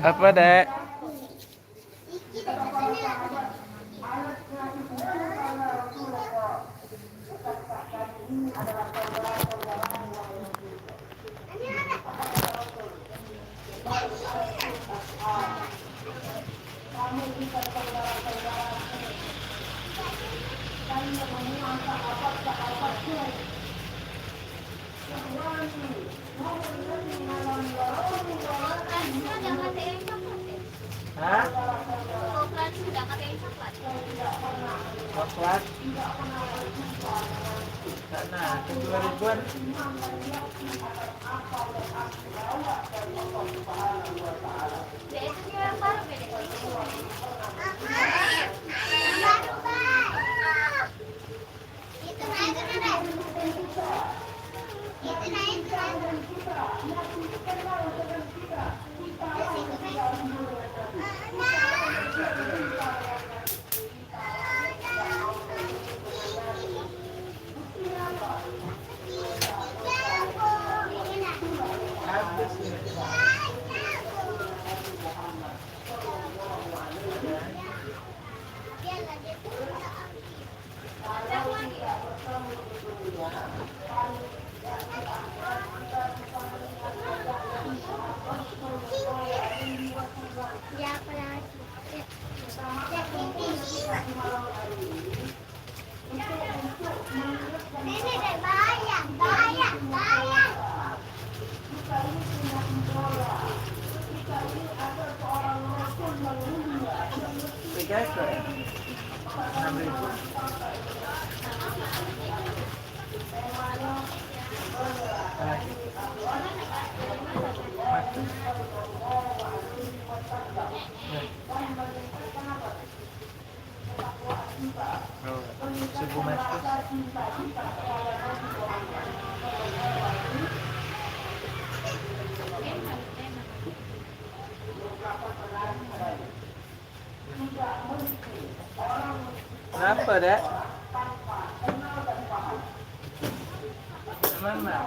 Apa, Dek? Hah? Coklat? Sana, 2 ribuan. Tiga ekor ya? 6.000. Subuh mas. Kenapa, Dek? Mana?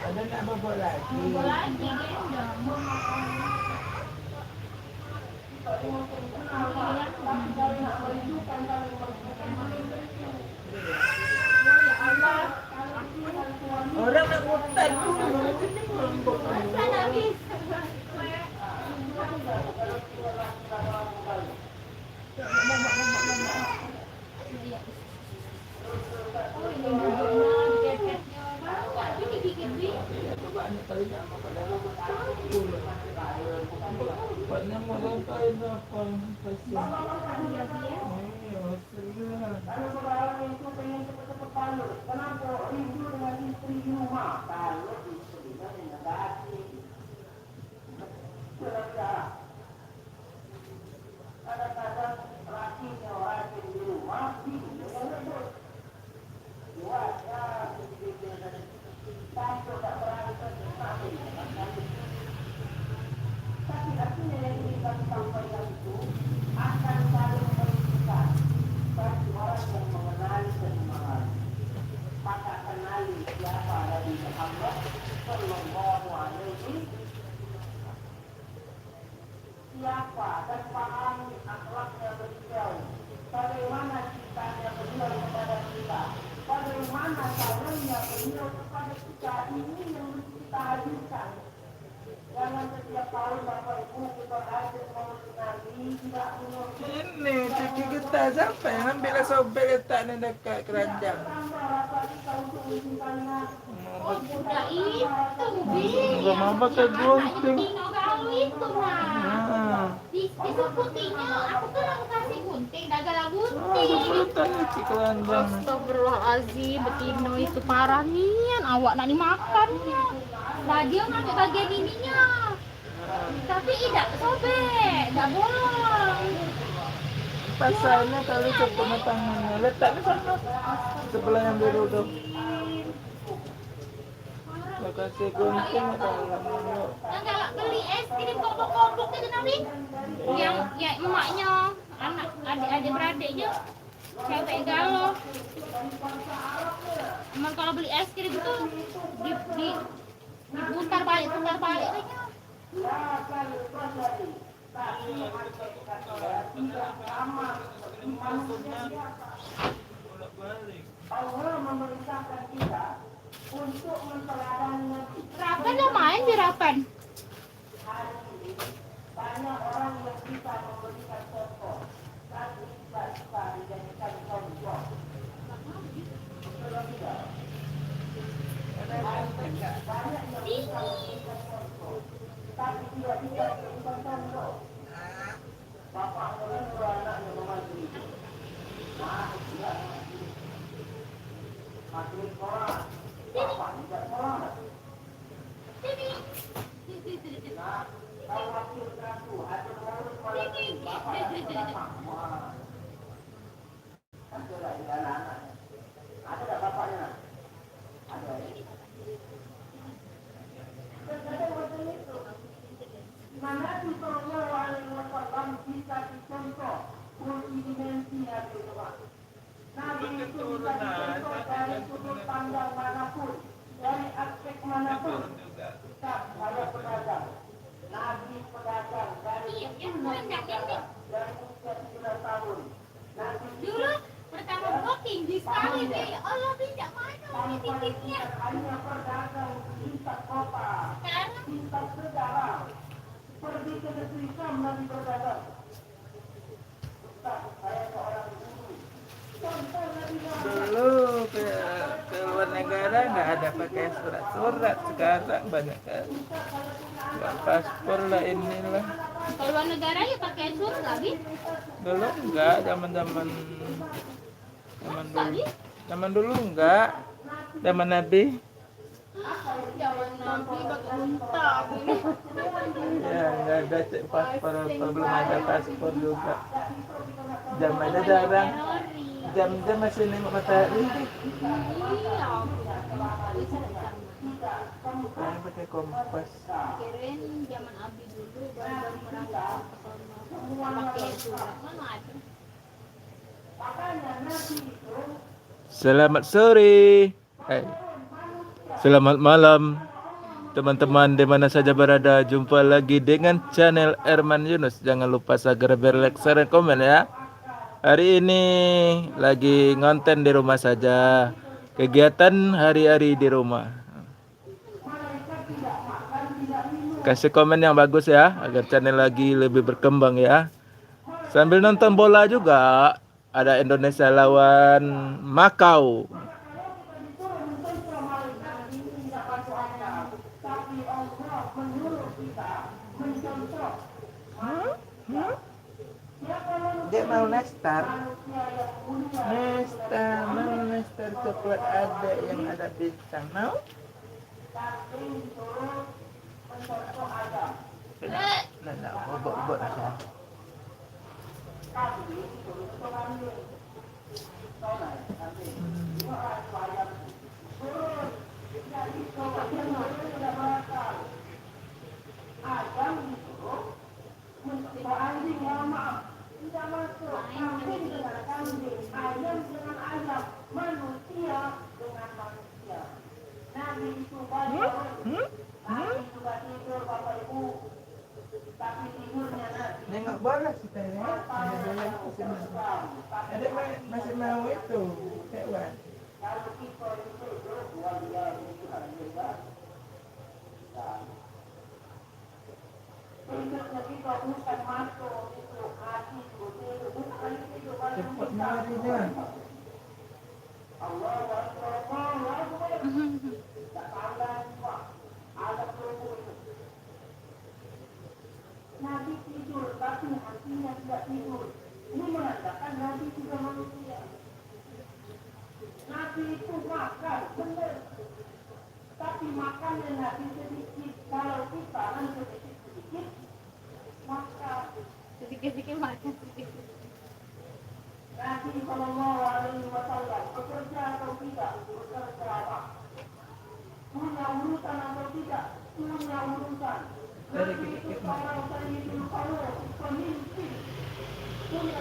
Ada nak bobok lagi. Bobok lagi gendong. Orang nak hutan dulu. Siapa dan pahami akhlaknya beliau, bagaimana cintanya beliau kepada kita, bagaimana sayangnya beliau kepada kita, ini yang kita hadirkan. Jangan setiap tahun Bapak Ibu kita hadir maulid Nabi tidak menurut Ini cucu kita siapa yang ambil sobek letak di dekat keranjang. tambah Bapak kita untuk mencintai. Oh, budak itu, Bi. Enggak mau pakai gunting. Tino kalau itu, nah. Nah, Disebutinya, aku tuh yang kasih gunting, dagang aku gunting. letak di keranjang. Astagfirullahaladzim, betino itu parah nian, awak nak dimakan ya. Nah dia ngambil bagian ininya, tapi tidak sobek, tidak bolong. Pasarnya kali ketemu tangannya. Letak di sana. Sebelah yang biru tuh. Lo kasih gunting atau enggak? Yang galak beli es krim kompok-kompok itu nabi, yang ya emaknya, anak adik-adik beradiknya, cewek galau. Emang kalau beli es krim itu di diputar balik aja. Allah memerintahkan kita untuk menteladani Nabi. Rapan lo main di Rapan. Hari ini banyak orang yang bisa memberikan contoh dan bisa dijadikan contoh. Betul tidak? Banyak yang bisa memberikan contoh, tapi tidak bisa memberikan contoh. Bapak menurut anaknya memantri. Nah, tidak memantri. Makin sekolah, bapak tidak sekolah. Nah, kalau wakil satu ada orang malamnya, bapak tidak datang. Wah, ada lah di anak-anaknya. Ada tak bapaknya? Ada. Kadang-kadang macam itu. Mana tu Sallallahu Alaihi Wasallam bisa dicontoh multidimensinya di rumah. Nabi itu bisa dicontoh dari sudut pandang manapun, dari aspek manapun. Tetap saya pedagang. Nabi pedagang dari dari usia 9 tahun. Nabi Dulu pertama booking di sekali deh. Ya Allah tidak mana ini tiketnya. hanya pedagang lintas kota, Sekarang lintas negara. Pergi ke negeri Syam Nabi berdagang. Ustaz, saya seorang guru. Contoh Nabi Dulu ke luar negara nggak ada pakai surat-surat. Sekarang banyak kan. Buat paspor lah inilah. kalau luar negara ya pakai surat lagi. Dulu enggak, zaman dulu. Zaman dulu enggak. Zaman Nabi. Zaman Nabi pakai unta. Ya, enggak ada cek paspor apa, belum ada paspor juga. Zamannya jarang. Jam-jam masih nengok matahari. Iya. Yang pakai kompas. Kirain zaman Abi dulu baru merangkak pakai surat. Mana ada? Selamat sore. Selamat malam. Teman-teman di mana saja berada, jumpa lagi dengan channel Erman Yunus. Jangan lupa segera like, share, dan komen ya. Hari ini lagi ngonten di rumah saja. Kegiatan hari-hari di rumah. Kasih komen yang bagus ya, agar channel lagi lebih berkembang ya. Sambil nonton bola juga. Ada Indonesia lawan Makau. Dia mau nestar coklat ada yang ada bintang. Mau? Nah, bobot aja. Nengok bola kita ya. Ada masih mau itu hewan. Tak pandai juga. Ada kelompok itu. Nabi tidur, tapi hatinya tidak tidur. Ini menandakan Nabi juga manusia. Nabi itu makan, benar. Tapi makannya Nabi sedikit. Kalau kita kan sedikit-sedikit, maka Sedikit-sedikit makan sedikit. Nabi Sallallahu Alaihi Wasallam bekerja atau tidak, bekerja apa? Punya urusan atau tidak, punya urusan. Nabi itu seorang sayyidul qawm, pemimpin. Punya